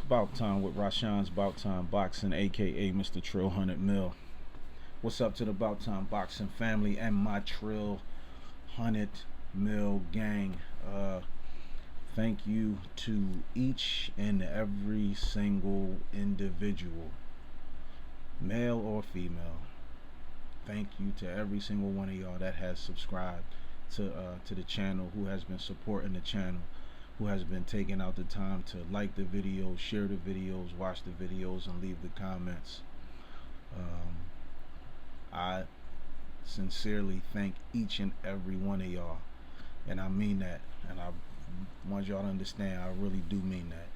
Bout Time with Rashawn's Bout Time Boxing, aka Mr. Trill 100 Mil. What's up to the Bout Time Boxing family and my Trill 100 Mil gang? Thank you to each and every single individual, male or female. Thank you to every single one of y'all that has subscribed to the channel, who has been supporting the channel, who has been taking out the time to like the videos, share the videos, watch the videos, and leave the comments. I sincerely thank each and every one of y'all, and I mean that, and I want y'all to understand, I really do mean that.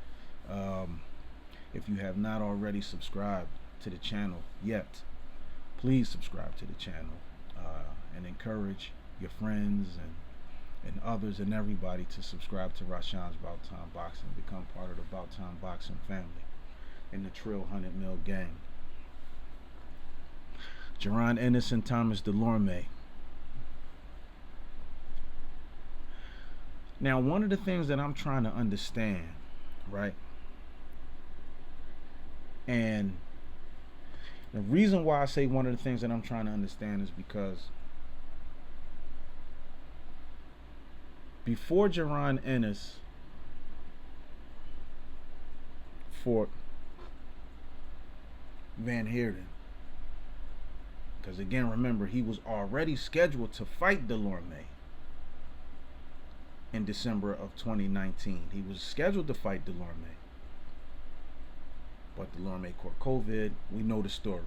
If you have not already subscribed to the channel yet, please subscribe to the channel, and encourage your friends and others and everybody to subscribe to Rashawn's Bout Time Boxing, become part of the Bout Time Boxing family in the Trill 100 Mil gang. Jaron Ennis and Thomas Delorme. Now, one of the things that I'm trying to understand, right? And the reason why I say one of the things that I'm trying to understand is because before Jaron Ennis fought Van Heerden, because again, remember, he was already scheduled to fight Delorme in December of 2019. He was scheduled to fight Delorme, but Delorme caught COVID. We know the story.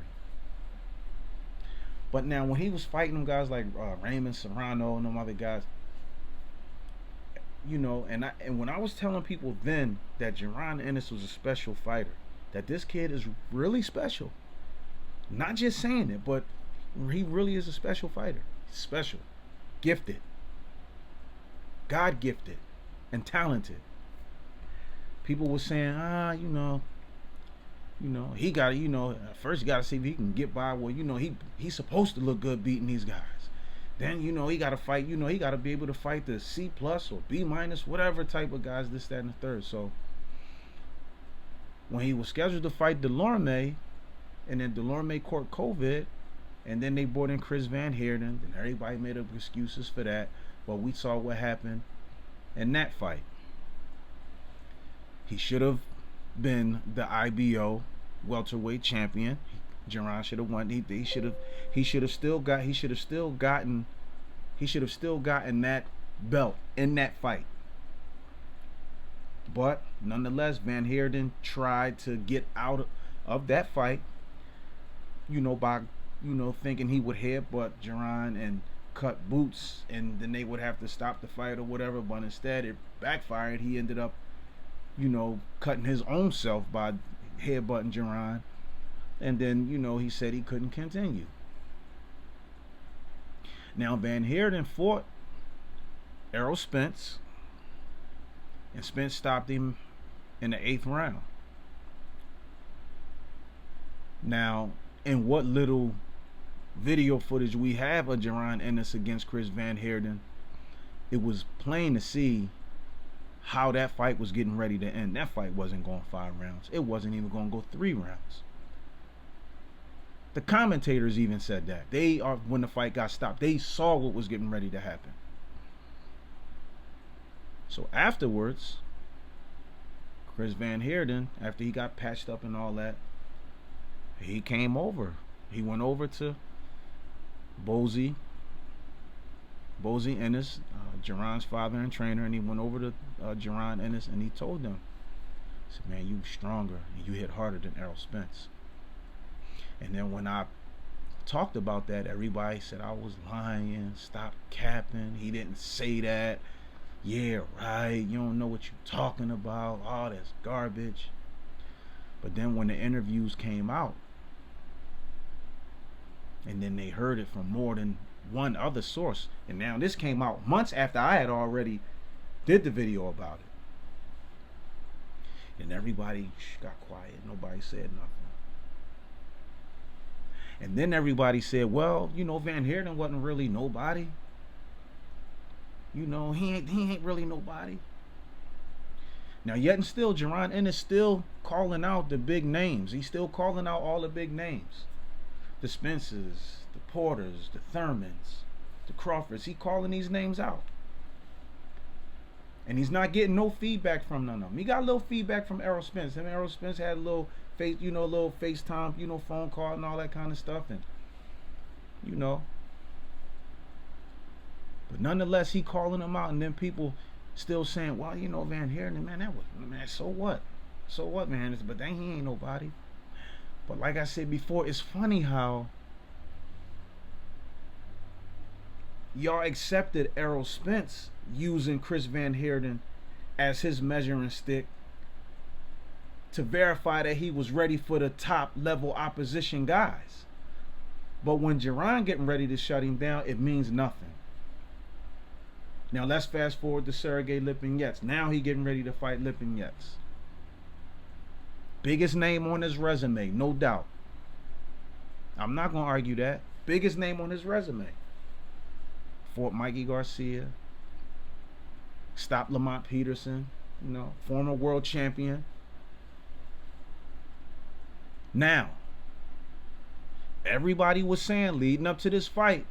But now, when he was fighting them guys like Raymond Serrano and them other guys, you know, and when I was telling people then that Jaron Ennis was a special fighter, that this kid is really special, not just saying it, but he really is a special fighter. Special, gifted, God gifted, and talented. People were saying, he got to, first you got to see if he can get by. Well, he's supposed to look good beating these guys. Then, he got to fight, he got to be able to fight the C plus or B minus, whatever type of guys, this, that, and the third. So when he was scheduled to fight Delorme, and then Delorme caught COVID, and then they brought in Chris Van Heerden, and everybody made up excuses for that. But we saw what happened in that fight. He should have been the IBO welterweight champion. Jaron should have won. He should have still gotten that belt in that fight. But nonetheless, Van Heerden tried to get out of that fight, by thinking he would headbutt Jaron and cut boots, and then they would have to stop the fight or whatever. But instead, it backfired. He ended up, cutting his own self by headbutting Jaron. And then, he said he couldn't continue. Now, Van Heerden fought Errol Spence, and Spence stopped him in the 8th round. Now, in what little video footage we have of Jaron Ennis against Chris Van Heerden, it was plain to see how that fight was getting ready to end. That fight wasn't going 5 rounds. It wasn't even going to go 3 rounds. The commentators even said that. When the fight got stopped, they saw what was getting ready to happen. So afterwards, Chris Van Heerden, after he got patched up and all that, he came over. He went over to Bozy Ennis, Jaron's father and trainer, and he went over to Jaron Ennis, and he told them, he said, "Man, you stronger and you hit harder than Errol Spence." And then when I talked about that, everybody said I was lying, stop capping, he didn't say that, yeah, right, you don't know what you're talking about, all that's garbage. But then when the interviews came out, and then they heard it from more than one other source, and now this came out months after I had already did the video about it, and everybody got quiet. Nobody said nothing. And then everybody said, well, Van Heerden wasn't really nobody. He ain't really nobody. Now, yet and still, Jaron Ennis still calling out the big names. He's still calling out all the big names. The Spencers, the Porters, the Thurmans, the Crawfords. He calling these names out. And he's not getting no feedback from none of them. He got a little feedback from Errol Spence. Him and Errol Spence had a little little FaceTime, phone call and all that kind of stuff. And, but nonetheless, he calling them out. And then people still saying, well, Van Heerden, man, so what? So what, man? But then he ain't nobody. But like I said before, it's funny how y'all accepted Errol Spence using Chris Van Heerden as his measuring stick to verify that he was ready for the top level opposition guys. But when Jaron getting ready to shut him down, it means nothing. Now let's fast forward to Sergey Lipinets. Now he getting ready to fight Lipinets. Biggest name on his resume, no doubt. I'm not going to argue that. Biggest name on his resume. Fought Mikey Garcia. Stopped Lamont Peterson. Former world champion. Now, everybody was saying leading up to this fight,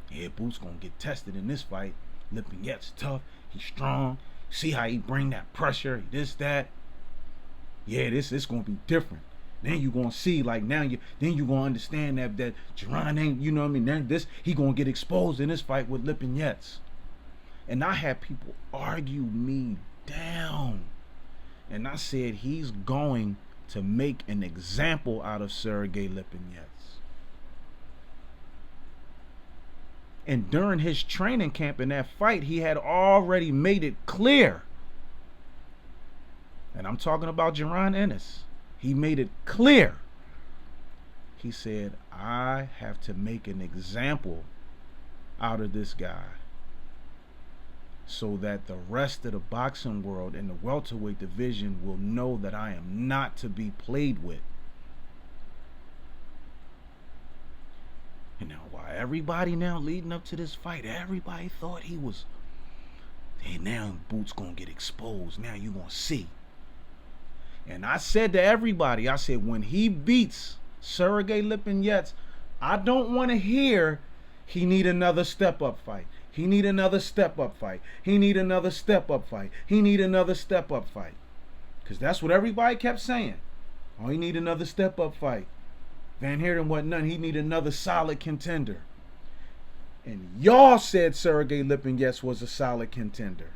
yeah, Boots going to get tested in this fight. Lipinets tough. He's strong. See how he bring that pressure. This, that. Yeah, this going to be different. Then you going to see, like, then you going to understand that Jaron ain't, then he going to get exposed in this fight with Lipinets. And I had people argue me down. And I said he's going to make an example out of Sergey Lipinets. And during his training camp in that fight, he had already made it clear. And I'm talking about Jaron Ennis. He made it clear. He said, I have to make an example out of this guy so that the rest of the boxing world in the welterweight division will know that I am not to be played with. And now, why everybody now leading up to this fight, everybody thought he was, hey, now Boots gonna get exposed. Now you gonna see. And I said to everybody, I said, when he beats Sergey Lipinets, I don't want to hear he need another step-up fight. He need another step-up fight. He need another step-up fight. He need another step-up fight. Because that's what everybody kept saying. Oh, he need another step-up fight. Van Heerden wasn't none. He need another solid contender. And y'all said Sergey Lipinets was a solid contender.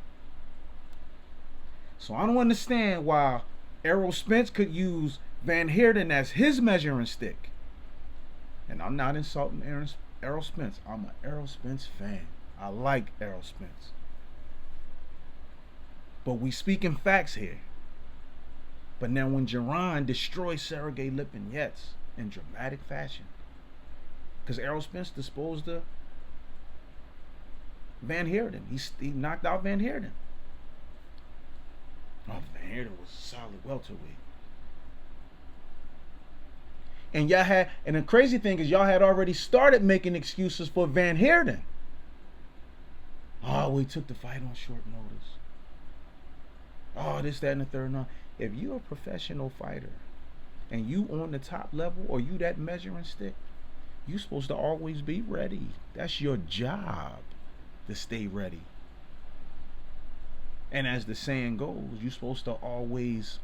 So I don't understand why Errol Spence could use Van Heerden as his measuring stick. And I'm not insulting Errol Spence. I'm an Errol Spence fan. I like Errol Spence. But we speaking facts here. But now when Jaron destroys Sergey Lipinets in dramatic fashion, because Errol Spence disposed of Van Heerden. He knocked out Van Heerden. Oh, Van Heerden was a solid welterweight. And and the crazy thing is y'all had already started making excuses for Van Heerden. Oh, we took the fight on short notice. Oh, this, that, and the third. No. If you're a professional fighter and you on the top level or you that measuring stick, you're supposed to always be ready. That's your job, to stay ready. And as the saying goes, you're supposed to always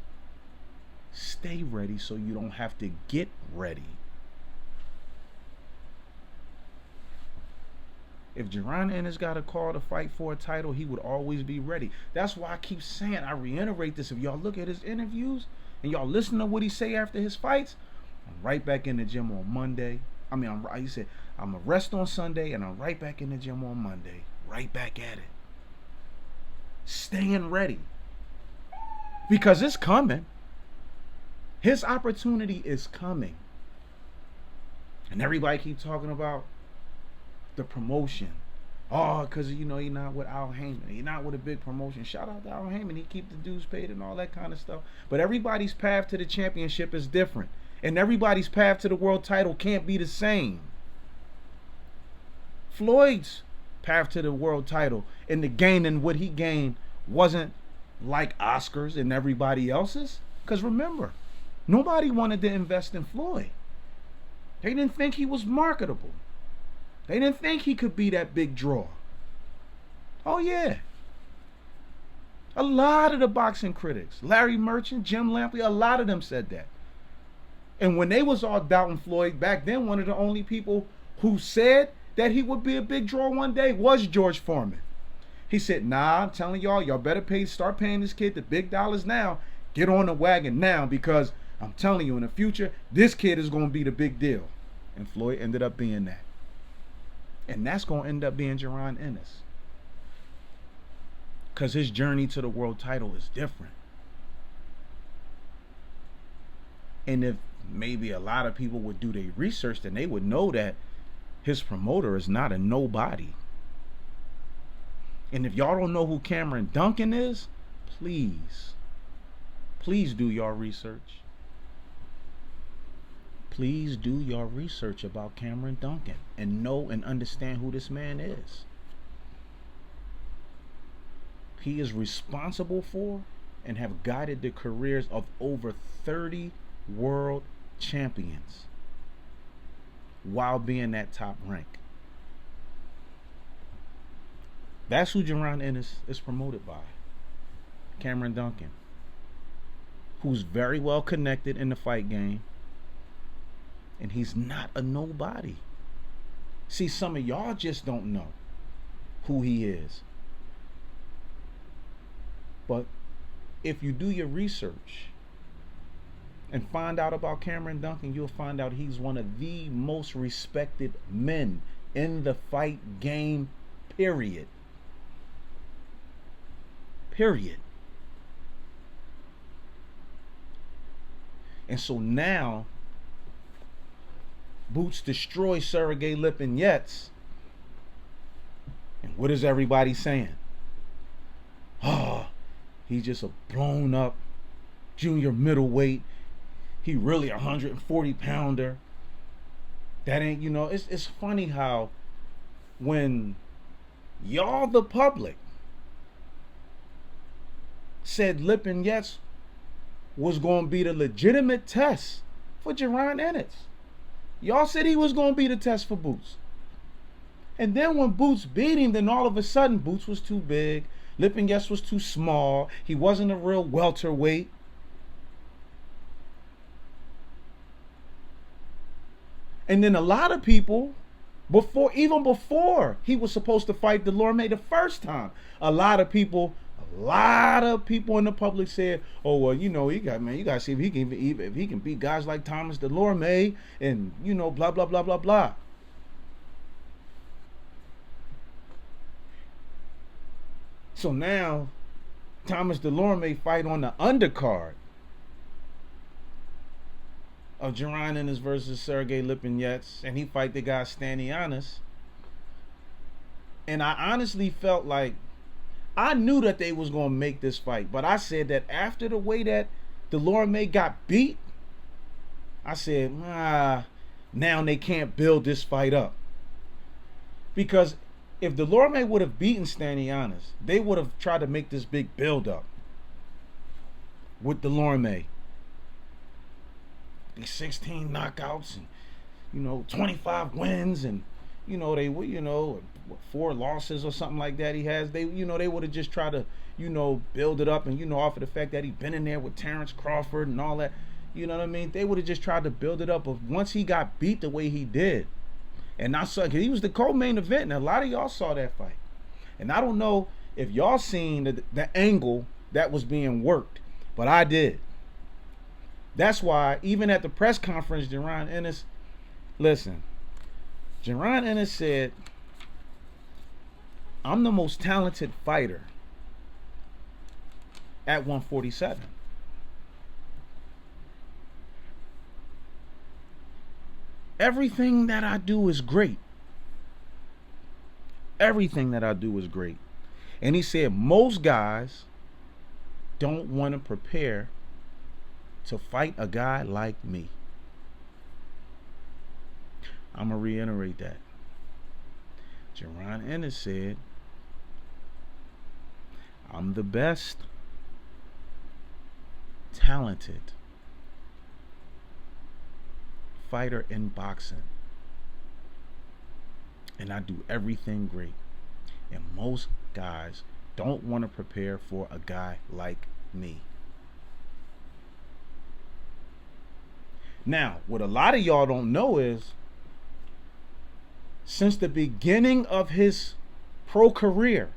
stay ready so you don't have to get ready. If Jaron Ennis got a call to fight for a title, he would always be ready. That's why I keep saying, I reiterate this. If y'all look at his interviews and y'all listen to what he say after his fights, I'm right back in the gym on Monday. He said, I'm going to rest on Sunday and I'm right back in the gym on Monday. Right back at it. Staying ready. Because it's coming. His opportunity is coming. And everybody keep talking about the promotion. Oh, because, you're not with Al Heyman. You're not with a big promotion. Shout out to Al Heyman. He keep the dues paid and all that kind of stuff. But everybody's path to the championship is different. And everybody's path to the world title can't be the same. Floyd's path to the world title and the gaining what he gained wasn't like Oscars and everybody else's. Because remember, nobody wanted to invest in Floyd. They didn't think he was marketable. They didn't think he could be that big draw. Oh, yeah. A lot of the boxing critics, Larry Merchant, Jim Lampley, a lot of them said that. And when they was all doubting Floyd, back then one of the only people who said that he would be a big draw one day was George Foreman. He said, nah, I'm telling y'all better start paying this kid the big dollars now. Get on the wagon now, because I'm telling you, in the future, this kid is going to be the big deal. And Floyd ended up being that. And that's going to end up being Jaron Ennis. Because his journey to the world title is different. And if maybe a lot of people would do their research, then they would know that his promoter is not a nobody. And if y'all don't know who Cameron Duncan is, please do your research. Please do your research about Cameron Duncan and know and understand who this man is. He is responsible for and have guided the careers of over 30 world champions while being that top rank. That's who Jaron Ennis is promoted by. Cameron Duncan, who's very well connected in the fight game, and he's not a nobody. See, some of y'all just don't know who he is. But if you do your research and find out about Cameron Duncan, you'll find out he's one of the most respected men in the fight game, period. Period. And so now, Boots destroys Sergey Lipinets. And what is everybody saying? Oh, he's just a blown up junior middleweight. He really a 140 pounder. That ain't, it's funny how when y'all, the public, said Lipinets was going to be the legitimate test for Jaron Ennis. Y'all said he was going to be the test for Boots. And then when Boots beat him, then all of a sudden Boots was too big. Lipinets was too small. He wasn't a real welterweight. And then a lot of people, even before he was supposed to fight Delorme the first time, a lot of people in the public said, "Oh well, you got to see if he can beat guys like Thomas Delorme and blah blah blah blah blah." So now, Thomas Delorme fight on the undercard of Jaron Ennis versus Sergey Lipinets, and he fight the guy Stanianis. And I honestly felt like I knew that they was going to make this fight, but I said that after the way that Delorme got beat, I said, now they can't build this fight up. Because if Delorme would have beaten Stanianis, they would have tried to make this big build up with Delorme. These 16 knockouts and 25 wins and they would 4 losses or something like that he has. They they would have just tried to build it up and off of the fact that he been in there with Terrence Crawford and all that. You know what I mean? They would have just tried to build it up. But once he got beat the way he did, and I saw he was the co-main event, and a lot of y'all saw that fight. And I don't know if y'all seen the angle that was being worked, but I did. That's why even at the press conference, Jaron Ennis said, "I'm the most talented fighter at 147. Everything that I do is great. Everything that I do is great." And he said most guys don't want to prepare to fight a guy like me. I'm going to reiterate that. Jaron Ennis said, "I'm the best talented fighter in boxing. And I do everything great. And most guys don't want to prepare for a guy like me. Now, what a lot of y'all don't know is, since the beginning of his pro career,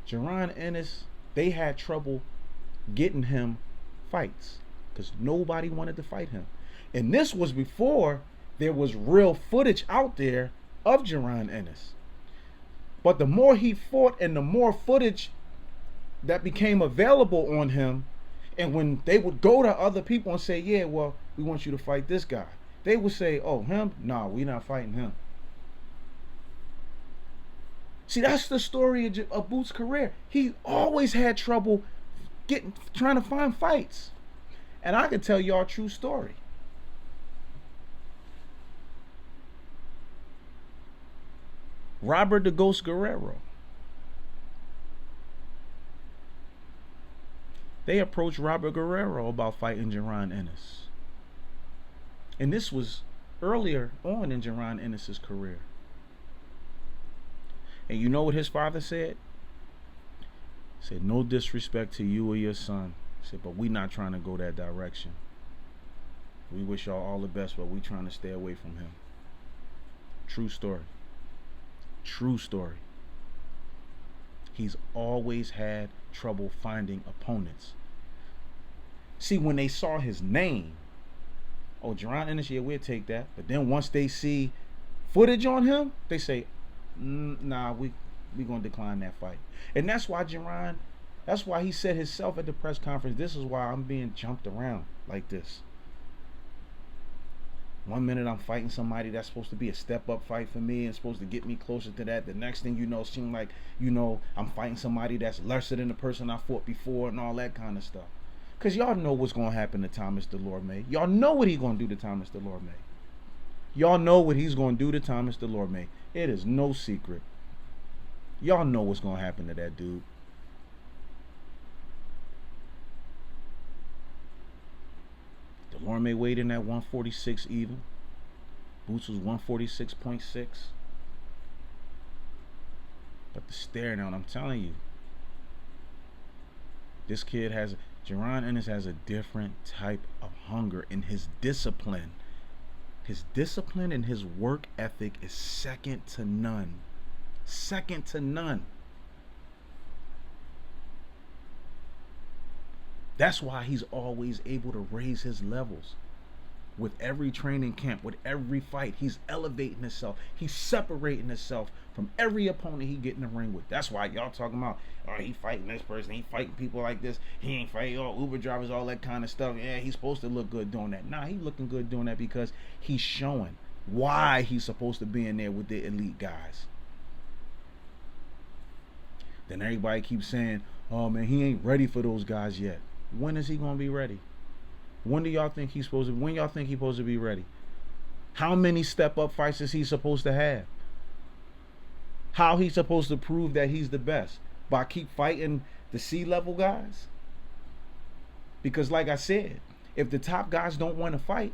Jaron Ennis, they had trouble getting him fights because nobody wanted to fight him. And this was before there was real footage out there of Jaron Ennis. But the more he fought and the more footage that became available on him, and when they would go to other people and say, yeah, well, we want you to fight this guy, they would say, oh, him? Nah, we're not fighting him. See, that's the story of Boots' career. He always had trouble trying to find fights. And I can tell y'all a true story. Robert the Ghost Guerrero. They approached Robert Guerrero about fighting Jaron Ennis. And this was earlier on in Jaron Ennis' career. And you know what his father said? He said, no disrespect to you or your son. He said, but we not trying to go that direction. We wish y'all all the best, but we trying to stay away from him. True story. True story. He's always had trouble finding opponents. See, when they saw his name, oh, Jaron Ennis, yeah, we'll take that. But then once they see footage on him, they say, nah, we gonna decline that fight. And that's why that's why he said himself at the press conference, this is why I'm being jumped around like this. One minute I'm fighting somebody that's supposed to be a step-up fight for me and supposed to get me closer to that. The next thing you know, it seems like, I'm fighting somebody that's lesser than the person I fought before and all that kind of stuff. Because y'all know what's going to happen to Thomas Delorme. Y'all know what he's going to do to Thomas Delorme. Y'all know what he's going to do to Thomas Delorme. It is no secret. Y'all know what's going to happen to that dude. Delorme weighed in at 146 even. Boots was 146.6. But the stare down, I'm telling you, this kid Jaron Ennis has a different type of hunger in his discipline. His discipline and his work ethic is second to none. Second to none. That's why he's always able to raise his levels. With every training camp, with every fight, he's elevating himself. He's separating himself from every opponent he get in the ring with. That's why y'all talking about, oh, he fighting this person, he fighting people like this, he ain't fighting Uber drivers, all that kind of stuff. Yeah, he's supposed to look good doing that. Nah, he looking good doing that because he's showing why he's supposed to be in there with the elite guys. Then everybody keeps saying, oh man, he ain't ready for those guys yet. When is he gonna be ready? When y'all think he's supposed to be ready? How many step-up fights is he supposed to have? How he supposed to prove that he's the best? By keep fighting the C-level guys? Because like I said, if the top guys don't want to fight,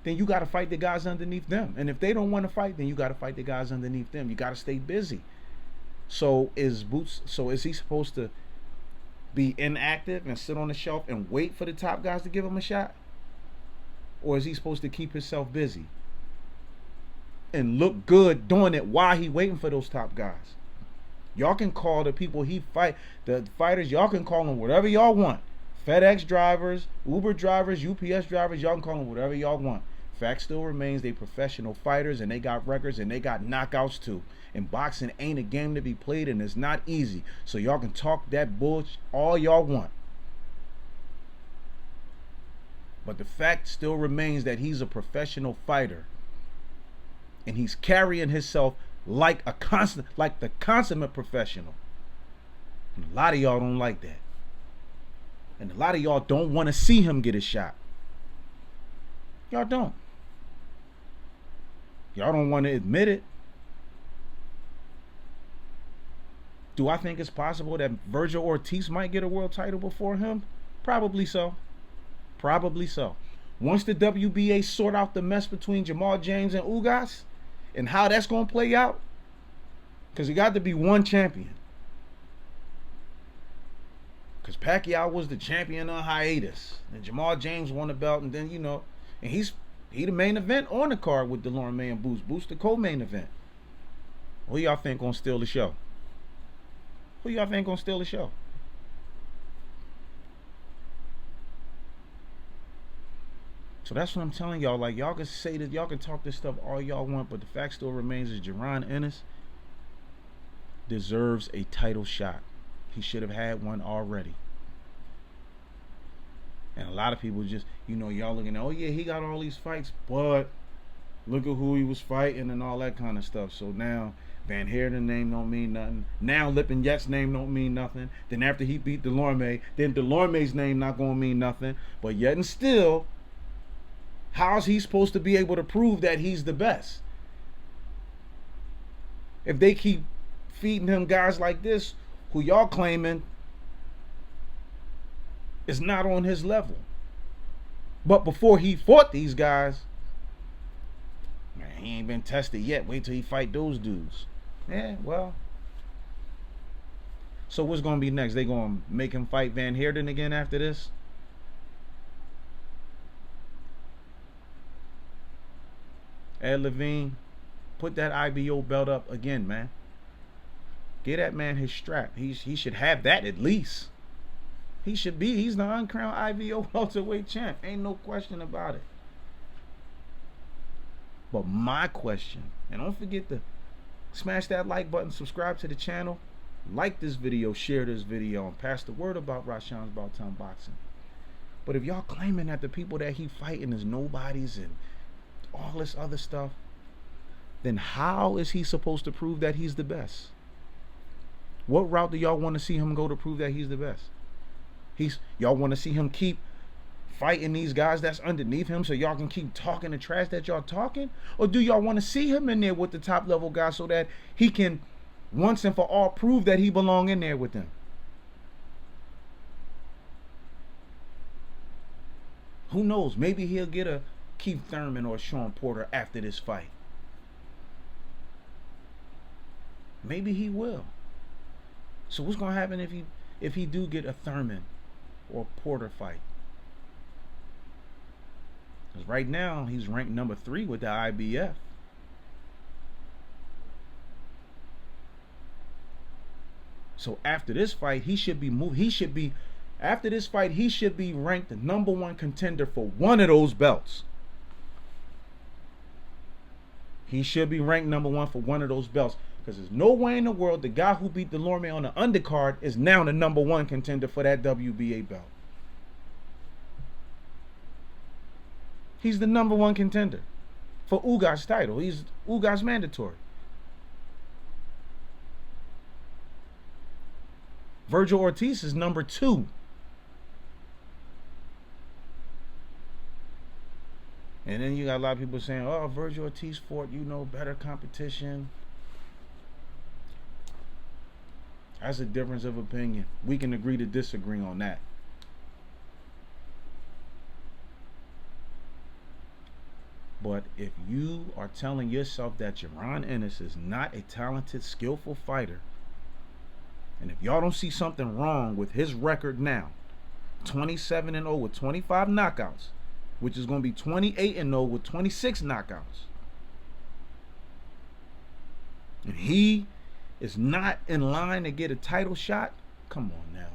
then you got to fight the guys underneath them. And if they don't want to fight, then you got to fight the guys underneath them. You got to stay busy. So is he supposed to be inactive and sit on the shelf and wait for the top guys to give him a shot? Or is he supposed to keep himself busy and look good doing it while he waiting for those top guys? Y'all can call the people he fight, the fighters, y'all can call them whatever y'all want. FedEx drivers, Uber drivers, UPS drivers, y'all can call them whatever y'all want. Fact still remains, they professional fighters and they got records and they got knockouts too. And boxing ain't a game to be played and it's not easy. So y'all can talk that bullshit all y'all want. But the fact still remains that he's a professional fighter. And he's carrying himself like the consummate professional. And a lot of y'all don't like that. And a lot of y'all don't want to see him get a shot. Y'all don't. Y'all don't want to admit it. Do I think it's possible that Virgil Ortiz might get a world title before him? Probably so. Probably so. Once the WBA sort out the mess between Jamal James and Ugas and how that's going to play out, because it got to be one champion. Because Pacquiao was the champion on hiatus. And Jamal James won the belt, and then, and he the main event on the card with Delorme and Boost. Boost the co-main event. Who y'all think gonna steal the show? Who y'all think gonna steal the show? So that's what I'm telling y'all. Like, y'all can say that, y'all can talk this stuff all y'all want, but the fact still remains is Jaron Ennis deserves a title shot. He should have had one already. And a lot of people just, y'all looking at, oh yeah, he got all these fights, but look at who he was fighting and all that kind of stuff. So now Van Heerden's name don't mean nothing. Now Lipinet's name don't mean nothing. Then after he beat Delorme, then Delorme's name not gonna mean nothing. But yet and still, how's he supposed to be able to prove that he's the best? If they keep feeding him guys like this, who y'all claiming is not on his level. But before he fought these guys, man, he ain't been tested yet. Wait till he fight those dudes. Yeah, well. So what's going to be next? They going to make him fight Van Heerden again after this? Ed Levine, put that IBO belt up again, man. Get that man his strap. He should have that at least. He's the uncrowned IBO welterweight champ. Ain't no question about it. But my question, and don't forget to smash that like button, subscribe to the channel, like this video, share this video, and pass the word about Rashawn's About Time Boxing. But if y'all claiming that the people that he fighting is nobodies and all this other stuff, then how is he supposed to prove that he's the best? What route do y'all want to see him go to prove that he's the best? Y'all want to see him keep fighting these guys that's underneath him so y'all can keep talking the trash that y'all talking? Or do y'all want to see him in there with the top level guys so that he can once and for all prove that he belong in there with them? Who knows? Maybe he'll get a Keith Thurman or Sean Porter after this fight. Maybe he will. So what's gonna happen if he do get a Thurman or Porter fight? Because right now he's ranked number 3 with the IBF. So after this fight, he should be moved. After this fight, he should be ranked the number 1 contender for one of those belts. He should be ranked number 1 for one of those belts. Because there's no way in the world the guy who beat Delorme on the undercard is now the number 1 contender for that WBA belt. He's the number 1 contender for Ugas' title. He's Ugas' mandatory. Virgil Ortiz is number 2. And then you got a lot of people saying, oh, Virgil Ortiz fought, better competition. That's a difference of opinion. We can agree to disagree on that. But if you are telling yourself that Jaron Ennis is not a talented, skillful fighter, and if y'all don't see something wrong with his record now, 27-0 with 25 knockouts, which is going to be 28-0 with 26 knockouts, and he is not in line to get a title shot, come on now.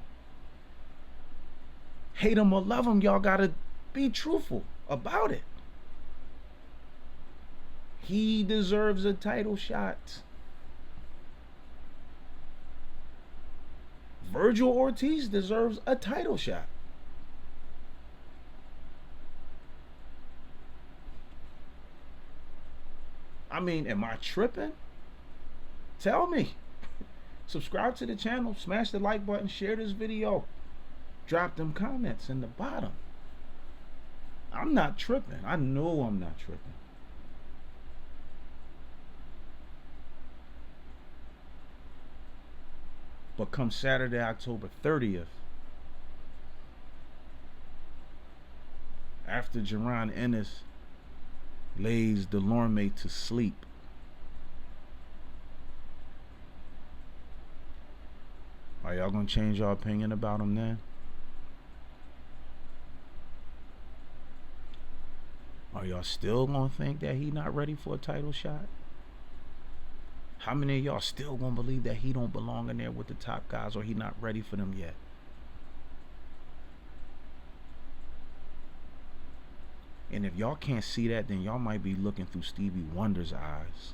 Hate him or love him, y'all gotta be truthful about it. He deserves a title shot. Virgil Ortiz deserves a title shot. I mean, am I tripping? Tell me. Subscribe to the channel, smash the like button, share this video, drop them comments in the bottom. I'm not tripping. I know I'm not tripping. But come Saturday, October 30th, After Jaron Ennis lays Delorme to sleep, are y'all gonna change your opinion about him then? Are y'all still gonna think that he not ready for a title shot? How many of y'all still gonna believe that he don't belong in there with the top guys, or he not ready for them yet? And if y'all can't see that, then y'all might be looking through Stevie Wonder's eyes,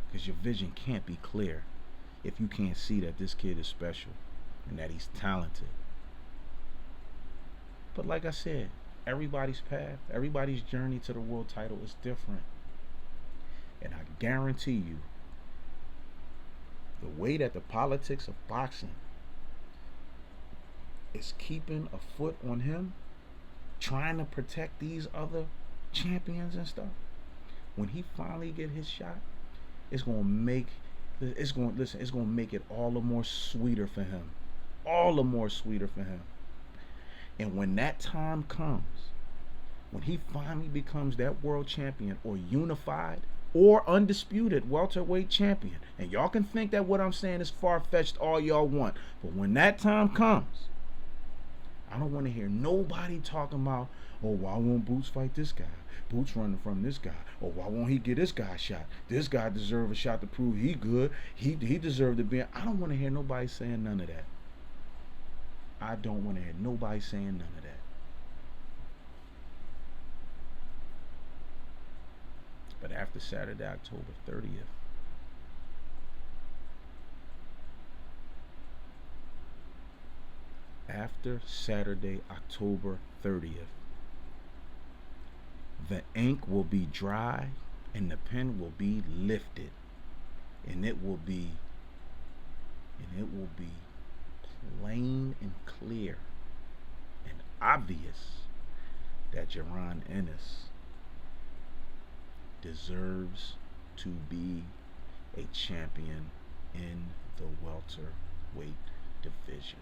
because your vision can't be clear if you can't see that this kid is special and that he's talented. But like I said, everybody's path, everybody's journey to the world title is different. And I guarantee you, the way that the politics of boxing is keeping a foot on him, trying to protect these other champions and stuff, when he finally get his shot, it's gonna make it all the more sweeter for him. All the more sweeter for him. And when that time comes, when he finally becomes that world champion, or unified or undisputed welterweight champion, and y'all can think that what I'm saying is far-fetched all y'all want, but when that time comes, I don't want to hear nobody talking about, oh, why won't Boots fight this guy? Boots running from this guy. Oh, why won't he get this guy a shot? This guy deserves a shot to prove he good. He deserved to be. I don't want to hear nobody saying none of that. I don't want to hear nobody saying none of that. But after Saturday, October 30th, the ink will be dry and the pen will be lifted, and it will be plain and clear and obvious that Jaron Ennis deserves to be a champion in the welterweight division.